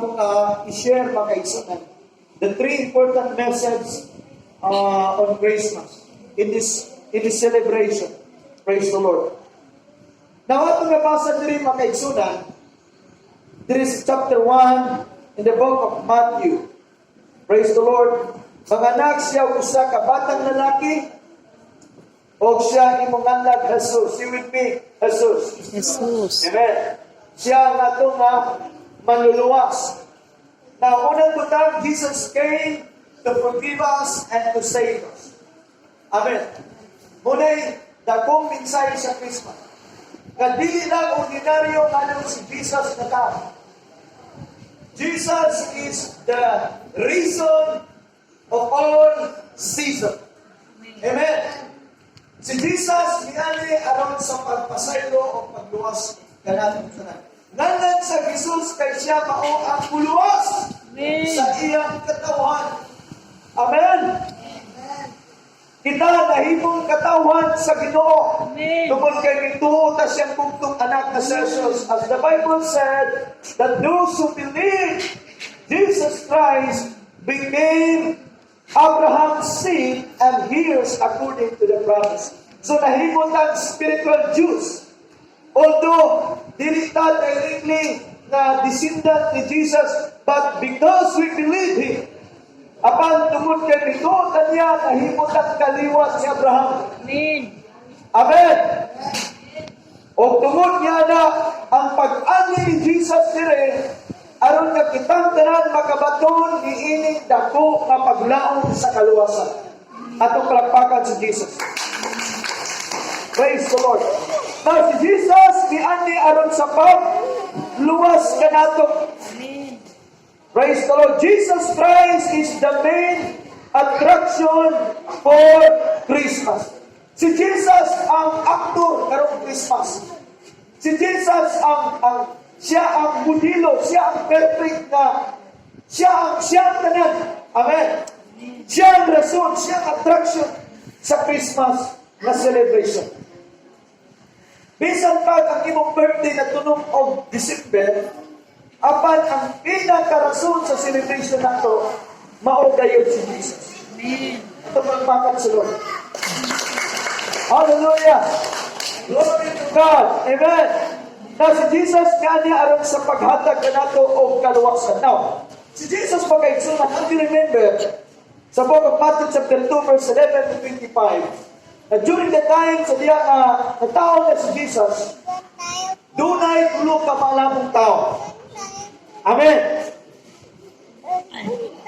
akong i-share mga kaigsunan. The three important messages on Christmas in this celebration. Praise the Lord. Now, atong nabasa diri mga kaigsunan, there is chapter 1 in the book of Matthew. Praise the Lord. Manganak siya usa ka batang lalaki o siya imong nganlag Jesus. See with me, Jesus. Jesus. Amen. Siya nga ito nga manluluwas. Now, unang butang, Jesus came to forgive us and to save us. Amen. Muna'y dakong mensahe sa Christmas. Kadili lang ordinaryo nga si Jesus na tao. Jesus is the reason of all season. Amen. Si Jesus niali aron sa pagpasaylo o pagluwas kanato tanan. Nganlan sa Jesus kay siya mao ang puluwas sa iyang katawhan. Amen. Kita nahimong katawhan sa Ginoo. Tungkol kay mituo ta siyang bugtong anak na si Jesus. As the Bible said, that those who believe Jesus Christ became Abraham's seed and heirs according to the promise. So nahimong ang spiritual Jews. Although dili ta directly na descendant ni Jesus, but because we believe Him, apan tungod kay mituo niya nahimong ang kaliwas ni Abraham. Amen. Amen. O tungod niya na ang pag-ani ni Jesus dire aron nga kitang tanan makabaton niining dako nga paglaom sa kaluwasan. Atong palakpakan si Jesus. Praise the Lord. Now si Jesus niani aron sa pagluwas kanato. Amen. Praise the Lord. Jesus Christ is the main attraction for Christmas. Si Jesus ang aktor karong Christmas. Si Jesus siya ang modelo, siya ang perfect na, siya ang tanan. Amen. Siya ang rason, siya ang attraction sa Christmas na celebration. Bisan pag ang imong birthday na tunog of December, apan ang pinaka-rason sa celebration nato, mao gayud si Jesus. Amen. Ito magpakan sa Lord. Hallelujah! Glory to God! Amen! Now, si Jesus kanya aron sa paghatag na nato o kaluwasan. Now, si Jesus pagkaigsunan, how do you remember, sa book of Matthew chapter 2, verse 11 to 25, na during the time sa diya na tao na si Jesus, dunay tulo ka malamong tao. Amen.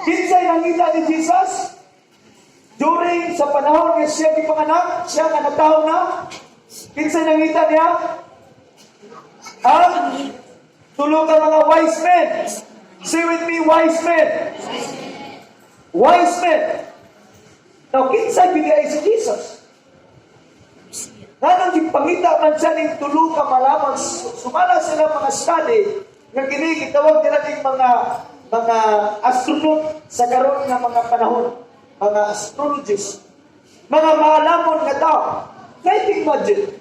Kinsay nangita ni Jesus during sa panahon nga siya gipanganak, siya nga nataon na. Kinsay nangita niya? Tulo ka mga wise men. Say with me, wise men. Wise men. Now, kinsay bigay si Jesus? Nanong gipangita man siya ng tulo ka malamang sumala sila mga study nga kini gitawag nila ning mga astronaut sa karon nga mga panahon, mga astrologists, mga maalamon nga tao. Try imagine.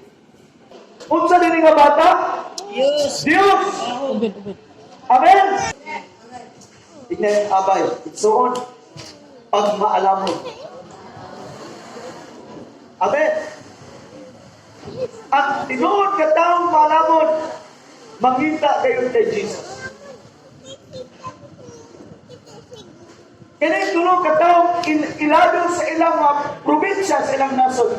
Unsa din nga bata? Diyos. Dios. Ubed, ubed. Amen. Tignan abay. So on. Pag maalamon. Amen. Ang tinuod ka taong maalamon, mangita kayo kay Jesus. Kaya tulong katawang ilado sa ilang probinsya, sa ilang nasod.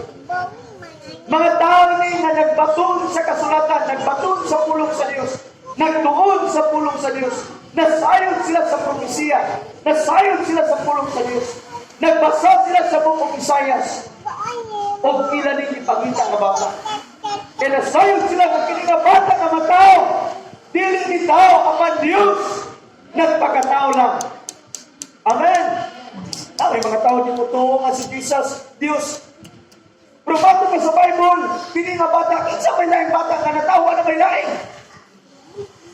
Mga tao ni na nagbaton sa kasulatan, nagbaton sa pulong sa Diyos, nagtuon sa pulong sa Diyos, nasayod sila sa propesiya, nasayod sila sa pulong sa Diyos, nagbasa sila sa bukong Isayas, o kila ni ipagita nga bata. Kaya nasayod sila ng kininga bata nga matao, dili ni tao apan Diyos, nagpakatao lang. Amen. May mga tao di mo tuwa nga si Jesus, Diyos. Pero bato ka sa Bible, pili nga bata, kinsa may laing bata nga natawa na may laing.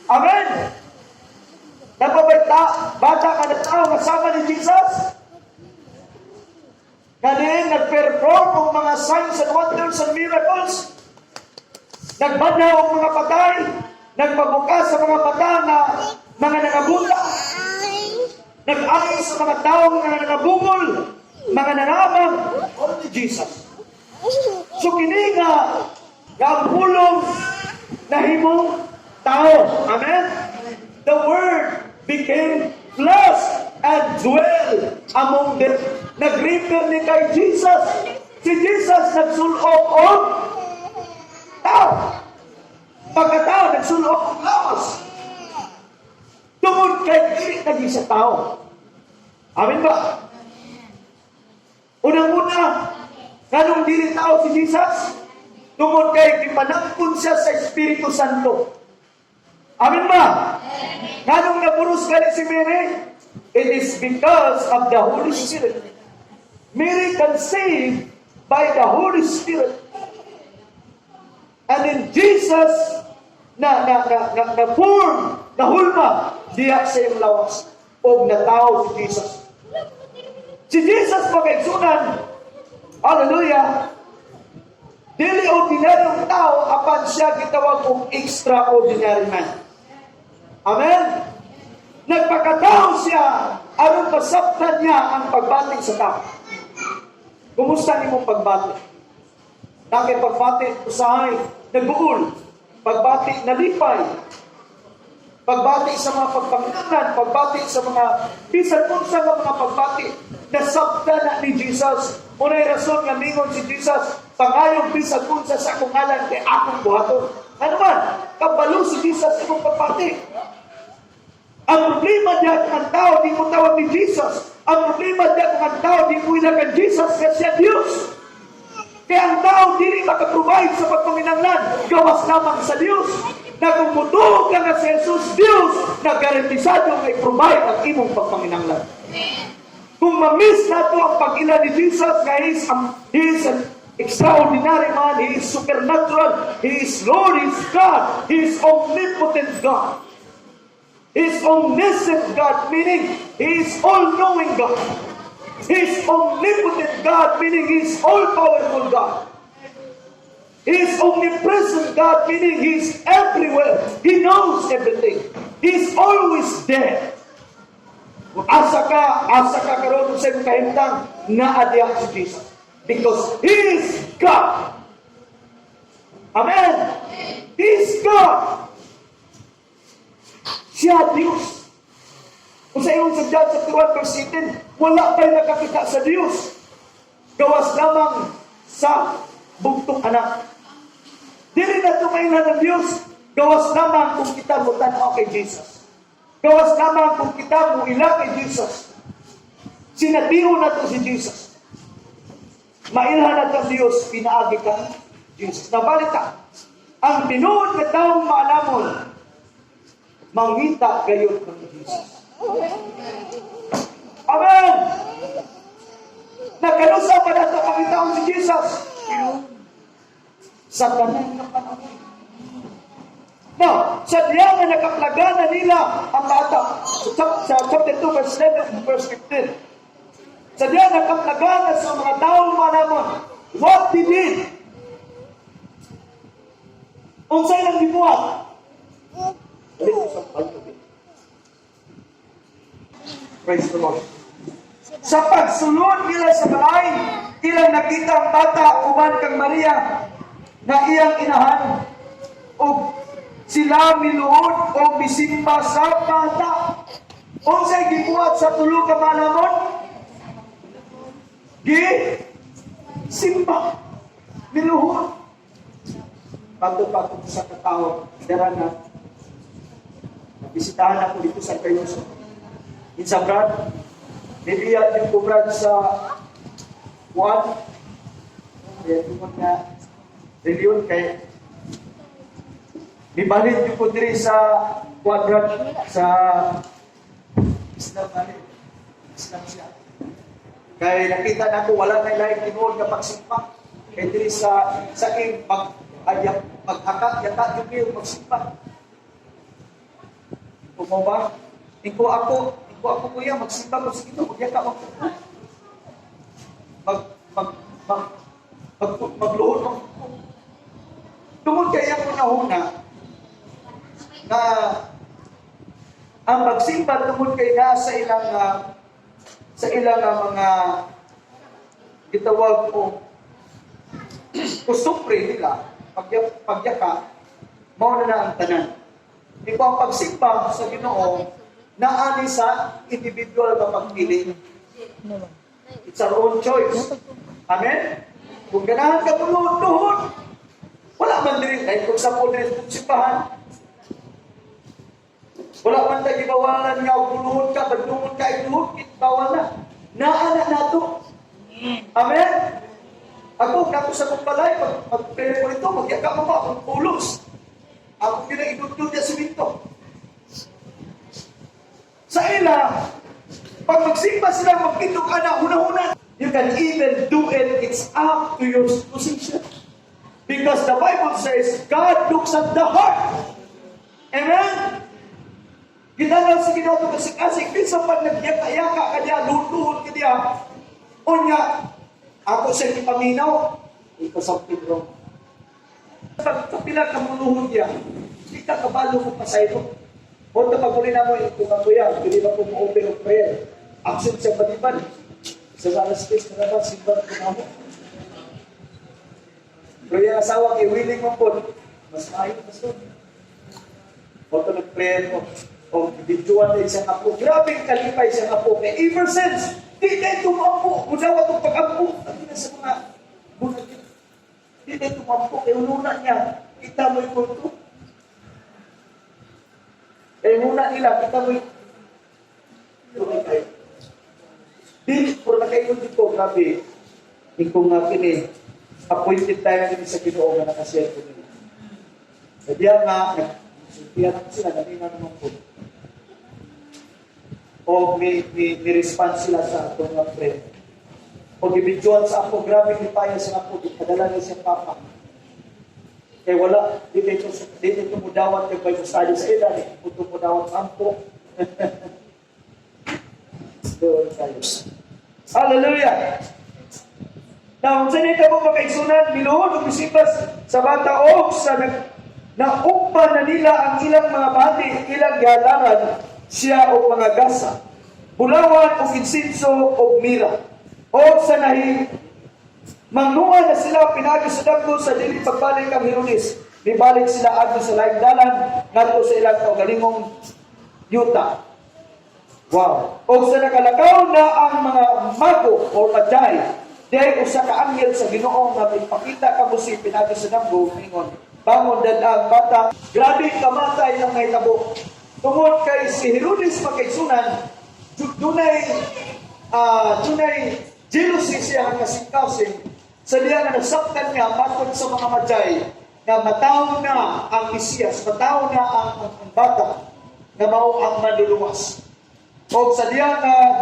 Amen. Nagbabaita, bata ka natawa kasama ni Jesus. Galing, nag-perform ng mga signs and wonders and miracles. Nagbadlaw ang mga patay, nagpabukas sa mga mata na mga nangabuta. Nag-ay sa mga taong nga nangabungol, mga nanabang, only Jesus. So kini nga ang pulong nahimong tao. Amen? The Word became flesh and dwell among them. Nag-refer ni kay Jesus. Si Jesus nagsulok og tao. Pagkatao, nagsulok og lawas. Tungod kay dili naging sa tao. Amen ba? Unang-una, kanong dili tao si Jesus? Tungod kay gipanangkon siya sa Espiritu Santo. Amen ba? Kanong napuros ka ni si Mary? It is because of the Holy Spirit. Mary conceived by the Holy Spirit. And then Jesus na-form, nahulma diya sa iyong lawas. O natao si Jesus. Si Jesus pagkaigsunan, hallelujah, dili ordinaryong tao apan siya gitawag og extraordinary man. Amen? Nagpakatao siya aron pasabtan niya ang pagbati sa tao. Kumusta nimong pagbati? Nakay pagbati usahay nagbuol, pagbati nalipay, pagbati sa mga pagpanginan, pagbati sa mga bisan unsa nga mga pagbati nasabtan na ni Jesus. Unay rason nga mingon si Jesus, pangayong bisan unsa sa akong ngalan kay akong buhaton. Ano man, kabalo si Jesus imong pagbati. Ang problema diya kung ang tao di mo tawag ni Jesus. Ang problema diya kung ang tao di mo ilagan Jesus kasi siya Diyos. Kaya ang tao dili makaprovide sa pagpaminanglan, gawas lamang sa Diyos. Na kung mutuo ka na sa Jesus, Diyos, na garantisado may provide ang imong pagpaminanglan. Kung ma-miss nato ang pag-ila ni Jesus, na He is an extraordinary man, He is supernatural, He is Lord, He is God, He is omnipotent God. He is omniscient God, meaning He is all-knowing God. He is omnipotent God, meaning He is all-powerful God. He is omnipresent God, meaning He is everywhere. He knows everything. He is always there. Asa ka karon sa imong kahimtang na adya si Jesus. Because He is God. Amen. He is God. Siya Diyos. Kung sa iyong sa John chapter 1 verse 18, wala pa'y nakakita sa Diyos. Gawas lamang sa bugtong anak. Dili na tumailan ng Diyos. Gawas lamang kung kita mo tanaw kay Jesus. Gawas lamang kung kita mo ila kay Jesus. Sinatiho na to si Jesus. Mailhan na to Diyos, pinaagi ka Jesus. Nabalita, ang tinuod na taong maalamon, mangita gayon ng Jesus. Amen! Nagkanusa pa na ito pangitaon si Jesus. Sa tanan ng panahon. Now, sa diya nga nakaplaga na nila ang bata. Sa chapter 2, verse 11, verse 15. Sa diya nakaplaga na sa mga taong malamon. What he did? Unsay lang gibuhat? Praise the Lord. Sa pagsulod nila sa balay, ilang nakita ang bata uban kang Maria na iyang inahan o sila miluod o bisimba sa bata. Unsay gibuhat sa tulo ka malamon? Simba. Miluod. Pagod sa katawag, dara na. Bisitahan ako dito sa Kayoso. Sa Brad, nibiya yung kubrad sa Juan. Kaya tumon nga reliyon kay nibalit yung po diri sa quadrant sa Islam namin. Islam siya. Kaya nakita na ko wala na ilaing tinuod na pagsimpa. Kaya diri sa king pag-akat, yata yung pagsimpa. Kung mo ba? Iko ako kuya, magsimba ko sa ito, magyaka mo. Magluhod mo. Tungod kaya ko nahuna na ang magsimba tungod kay na sa ilang mga gitawag ko kusupre nila, pagyaka, mao na ang tanan. Di ba ang pagsimba sa Ginoo naani sa individual na pagpili. It's our own choice. Amen? Kung ganahan ka luhod, wala man din kahit kung sa pulin kung simbahan. Wala man tayo gibawalan nga luhod ka, bagdungon ka, iluhod, bawal na. Naana na to. Amen? Ako, nato sa kumpalay, pag-pray ko ito, magyaka mo ba akong pulos. Ako pinaidudod niya si Victor. Sa ila, pag magsimba sila, magkitog ana, una-una, you can even do it. It's up to your position. Because the Bible says, God looks at the heart. Amen? Ginanaw si Ginoo ito kasi pinsa pag nagyaka-yaka ka niya, lutuhod ka niya, o niya, ako siya ipaminaw, ikasampin ro. Pag kapila ka muluhod niya, hindi ka kabalo mo pasayro. O ito pag-uli na mo, kung ako yan, hindi ba po mo-open of prayer. Absent siya paniban. Sa mga space na naman, simba ko na mo. Pero yung asawa kay willing mo po, mas maayon, mas doon. O ito nag-prayer mo. O bidyoan na isang apo. Grabing kalipay isang apo. Kaya ever since, di na tumampo. Unawa itong pag-ampo. Hindi na sa mga bunag yun. Di na tumampo. Kaya ununa niya, kita mo yung kulto. Kaya ununa nila, kita mo yung tulay kayo. Di, puro na kayo dito, grabe. Ikaw nga kini, appointed tayo kini sa Ginoo na nakasiyento nila. Sabi nga, nagsuntihan naman sila, ganina naman po. O may response sila sa atong mga friend. O gibidyoan sa ako, grabe kipaya sa ako, padala niya siyang papa. Kaya wala, dito mudawat yung Bible study sa ila, dito mudawat sa ampo. Doon tayo. Hallelujah! Now, kung saan ito mo makaigsunan, miluhod o bisibas sa bata o sa naukpa na nila ang ilang mga bati, ilang galaran, siya o mga gasa, bulawan o insinso o mira, o sa nahi, mangnuan na sila pinagi sa dagko sa dili pagbalik ang Herodes, nibalik sila agdo sa laing dalan, ngadto sa ilang kaugalingong yuta. Wow! O sa nakalakaw na ang mga mago o magi, dahil usa ka anghel sa Ginoo nga ipakita ka mo si pinagi sa dagko, mingon, bangon dadang bata, grabe kamatay ng mahitabo. Tungod kay si Herodes magkaigsunan, dunay jealousy siya ang kasing-kasing sa diya na nasaktan niya matod sa mga magi na mataw na ang Mesiyas, mataw na ang bata na mao ang manluluwas. O sa diya na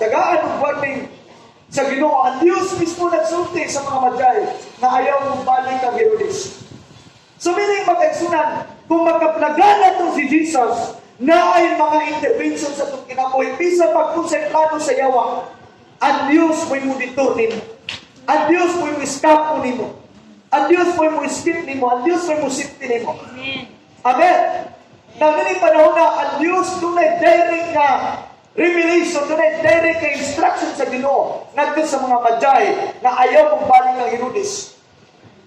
tagaan ng warning sa Ginoo, ang Diyos mismo nagsulti sa mga magi na ayaw mong balik ang Herodes. So meaning magkaigsunan, kung magkaplagana itong si Jesus, na ay mga intervention sa itong kinabuhi, bisa pagkonsentrado sa yawa, ang Diyos mo'y monitor nimo. Ang Diyos mo'y mo-escape nimo. Ang Diyos mo'y mo-escape nimo. Ang Diyos mo'y mo-safety nimo. Amen. Na ganit panahon na ang Diyos tunay direct na revelation, tunay direct na instruction sa Ginoo ngadto sa mga magi na ayaw mong balik ng Herodes.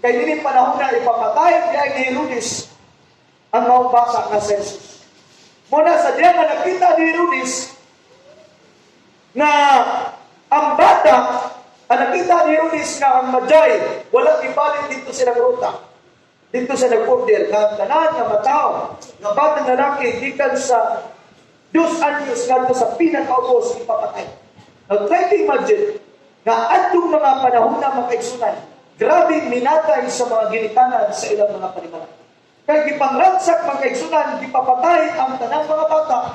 Kaya ganit panahon na ipapatay niya ni Herodes ang maubasa na census. Muna sa diyan na nakita ni Herodes na ang bata, nakita ni Herodes na ang magi, wala ibalik dito silang ruta. Dito sa nag-order, na tanan na matao, na batang lalaki, gikan sa Diyos anyos, nga sa pinakaubos, ipapatay. Now, try to imagine, na atong mga panahon na makaigsunan, grabe minatay sa mga ginikanan sa ilang mga panimala. Kaya gipangransak mga kaigsunan, gipapatay ang tanang mga bata.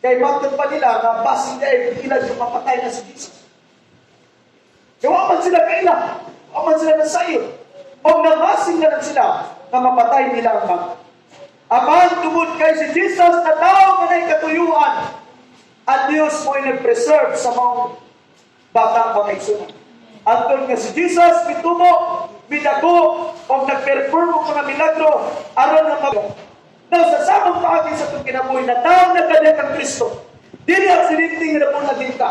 Kaya bakit pa nila na basing dahil ilan yung mapatay na si Jesus. Kaya waman sila kailan, waman sila na sayo. O namasing na lang sila na mapatay nila ang bata. Aman tungod kay si Jesus na tao manay katuyuan, at Diyos mo'y nag-preserve sa mga bata mga kaigsunan. Antong nga si Jesus, mitumo, minago, o nag-perform ang mga milagro, aron na Now, sa samang paagi sa itong kinabuhi na taong nagkadya kang Kristo, dili aksidente nga nabunagin ka.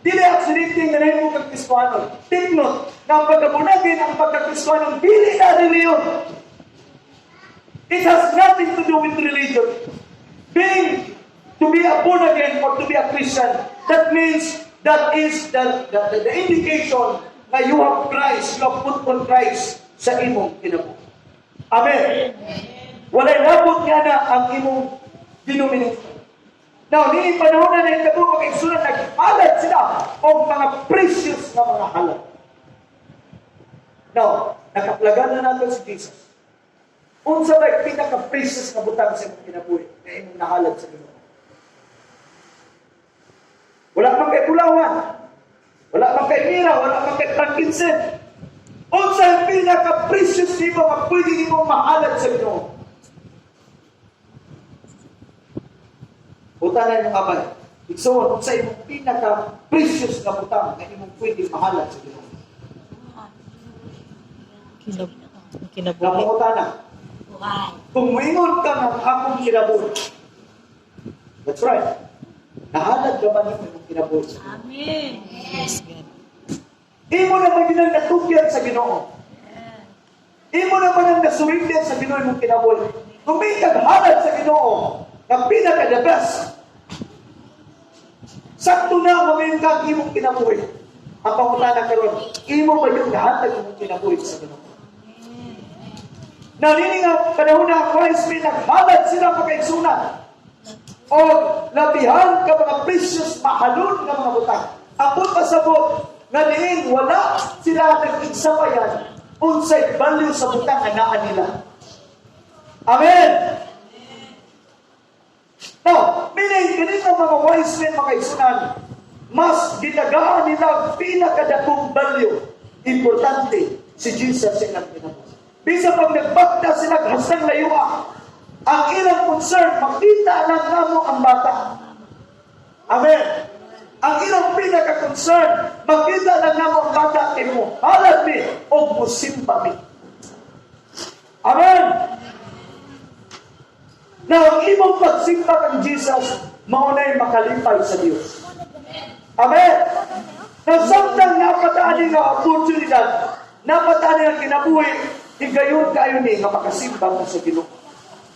Dili aksidente nga nahimo kang Kristohanon. Take note, na ang pagkabunagin, ang pagkakristohanon, dili na reliyon. It has nothing to do with religion. Being to be a born again or to be a Christian, that means that is the indication na you have Christ, you have put on Christ sa imong kinabuhi. Amen. Walay labot nga na ang imong denomination. Now, nini panahon na nahitabo mag-igsunan, nagpalat sila o mga precious na mga halal. Now, nakaplagan na natin si Jesus. Unsa ba'y pinaka-precious na butang sa imong kinabuhi na imong nahalad sa Ginoo? Wala man kay pulawan, wala man kay mira, wala man kay frankincense. Unsa ang pinaka-precious nimo nga pwede nimo mahalad sa Ginoo? Utanan yung abay. Igsoon, unsa imong pinaka-precious na butang na imong pwede mahalad sa Ginoo? Kinabuhi. Napangutana. Kung moingon ka ng akong kinabuhi. That's right. Nahalad ka ba ng imong kinabuhi sa Ginoo? Amen. Yes, God. Imo naman yun ang natugyan sa Ginoo. Imo naman ang nasurindian sa Ginoo imong kinabuhi. Kung may kaghalad sa Ginoo, ang pinaka-the best, sakto na mamayon ka ang imong kinabuhi. Ang pangutana karon, imo ba yung nahatag imong kinabuhi sa Ginoo? Narinig ang panahon na ang wise men, naghalad sila pagkaigsunan. O labihan ka mga precious, mahalon nga mga butang. Ang pasabot, nga diin, wala sila nag-igsabayan unsay value sa butang na naan nila. Amen! Now, meaning, ganito mga wise men, mga igsunan, mas ginagaan nila ang pinakadakong value. Importante, si Jesus sa ilang kinabuhi. Bisa pag nagbakta sila, hastang layua, ang ilang concern, makita lang nga mo ang bata. Amen. Ang ilang pinaka-concern, makita lang nga mo ang bata, mo halad mi, o musimba mi. Amen. Now, ang imong pagsimba kang Jesus, maunay makalipay sa Diyos. Amen. Now, samtang napataan nga oportunidad, napataan nga kinabuhi, higayon kayo ni nga makasimba mo sa Ginoo.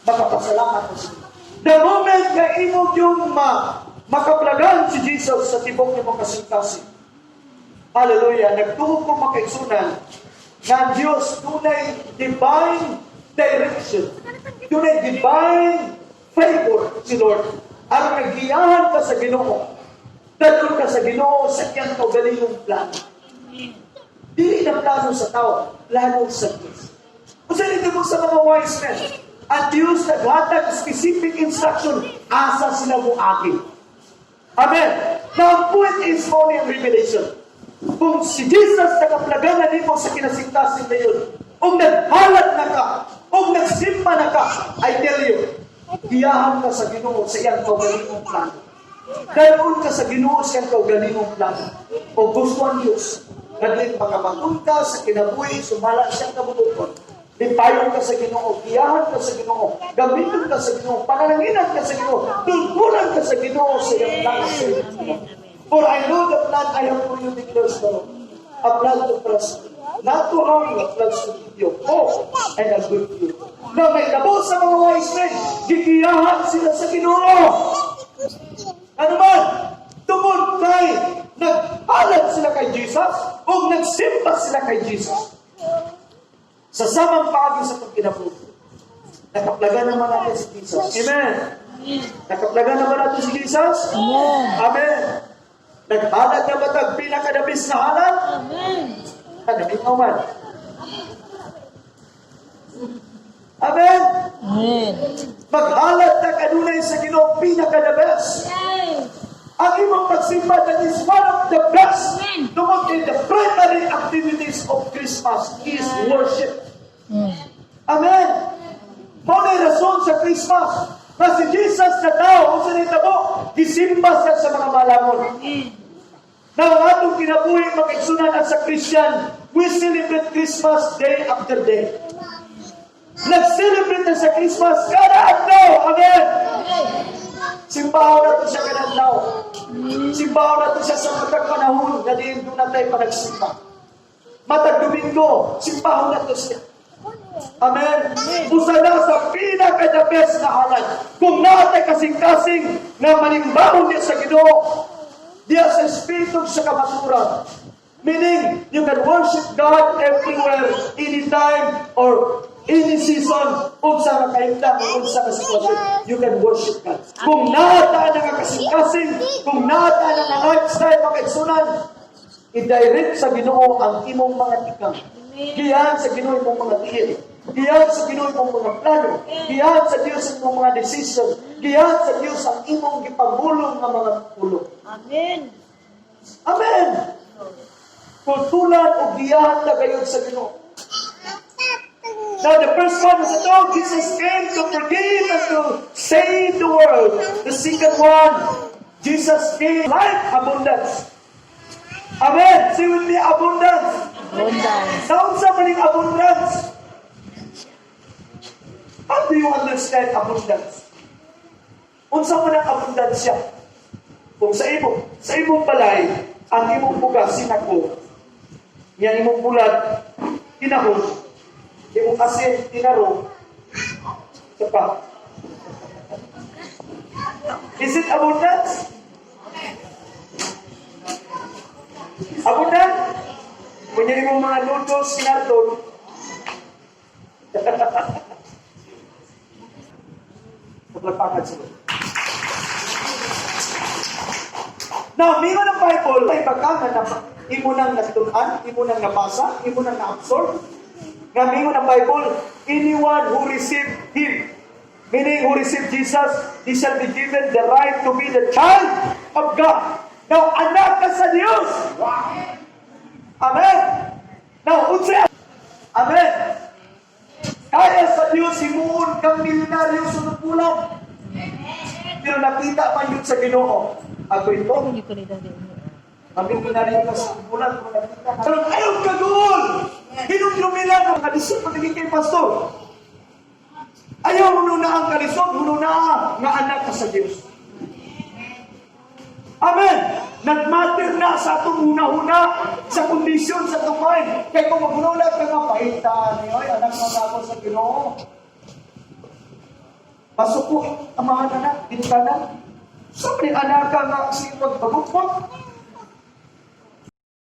Makapasalamat mo sa Ginoo. The moment nga imo yung makaplagan si Jesus sa tibok ni mong kasing-kasing. Hallelujah. Nagtuo ko makaigsunan na Diyos tunay divine direction. Tunay divine favor si Lord. Ang nagiyahan ka sa Ginoo. Dadun ka sa Ginoo sa kiyang kaugalingong plano. Dili na plano sa tao, plano sa Diyos. Kung saan ito mo sa mga wise men, at Diyos naghatag specific instruction, asa sila mo akin. Amen. Now, ang point is only in revelation. Kung si Jesus nakaplaganan mo sa kinasingkasin na yun, kung naghalat na ka, kung nagsimba na ka, I tell you, hiyahan ka sa Ginoo sa iyang kaugalingong plano. Ganoon ka sa Ginoo sa iyang kaugalingong plano. O gusto ang Diyos, naging pagkamatun ka sa kinabuhi, sumala siyang kabututon. Lipayon ka sa Ginoo, giyahan ka sa Ginoo, gamitin ka sa Ginoo, panananginan ka sa Ginoo, tulpunan ka sa Ginoo sa iyong plano sa iyong Ginoo. For I know the plan I have for you, declares the Lord, a plan to prosper, not to harm you, plans to give you hope and a good future. Na may labo sa mga wise men, gigiyahan sila sa Ginoo. Ano man? Tungod kay naghalad sila kay Jesus o nagsimba sila kay Jesus. Sa samang paagi sa pagkinabuhi, nakaplagan naman natin si Jesus. Amen. Nakaplagan naman natin si Jesus. Amen. Amen. Naghalad na ba tag pinakadabis na halad? Amen. Kadabing man. Amen. Amen. Maghalad na kanunay sa Ginoo pinakadabis. Ang imong pagsimba, that is one of the best. Tungkol in the primary activities of Christmas is worship. Amen. Muna rason sa Christmas na si Jesus na tao, kung sa nitabo, gisimba siya sa mga malamon. Na ang atong kinabuhi mag-igsunan at sa Christian, we celebrate Christmas day after day. Nag-celebrate na sa Christmas kada adlaw. Amen. Simbahan na to siya kada adlaw. Simbahan na to siya sa matag panahon na diin doon na tayo panagsimba. Matag Domingo, simbahan na to siya. Amen. Usa na sa pinaka-the best na halad. Kung naatay kasing-kasing na manimbahon niya sa Ginoo, diya sa Espiritu sa kamaturan. Meaning, you can worship God everywhere, anytime, or any season, unsa ka kahimtang, unsa ka sitwasyon, you can worship God. Kung naata na nga kasing-kasing, kung naata na nga lifestyle, makaigsunan, i-direct sa Ginoo ang imong mga tikang. Giyan sa Ginoo imong mga tiil. Giyan sa Ginoo imong mga plano. Giyan sa Dios imong mga decision. Giyan sa Dios ang imong gipamulong nga mga pulong. Amen. Amen. Tultulan o giyan na gayon sa Ginoo. Now, the first one is that Jesus came to forgive and to save the world. The second one, Jesus gave life abundance. Amen. Say with me, abundance. Abundance. Sound sa maling abundance. How do you understand abundance? Unsa man ang abundance siya? Kung sa imong balay, ang imong bugas sinako, yan imong bulat, tinahon, imong asin, tinaro, isa pa. Is it abundance? Abundant? Kung yan imong mga noodles, kinarton, paglapakan sila. Now, mingo ng Bible, may pagkama na imo nang natunan, imo nang nabasa, imo nang na-absorb. Nga mingo ng Bible, anyone who received Him, meaning who received Jesus, he shall be given the right to be the child of God. Now, anak ka sa Diyos. Amen. Now, unsa? Amen. Kaya sa Diyos, himuon kang milyonaryo sunod bulan. Pero nakita man yun sa Ginoo. Ako ito, Hindi ko nila din. ang milyonaryo ka sa bulan, kung nakita ka. Pero ayaw ka doon! Hinumlumilan ang kalisod pagiging kay pastor. Ayaw mo na ang kalisod, mo na nga anak ka sa Diyos. Amen! Nagmatter na sa itong una-una, sa kondisyon, sa tumay. Kaya kung magunulat ka nga, pahitan niyo, anak mo na ako sa Ginoo. Pasok ko, amahan na, binta na. Sabi, anak ka nga, kasi magbagukot.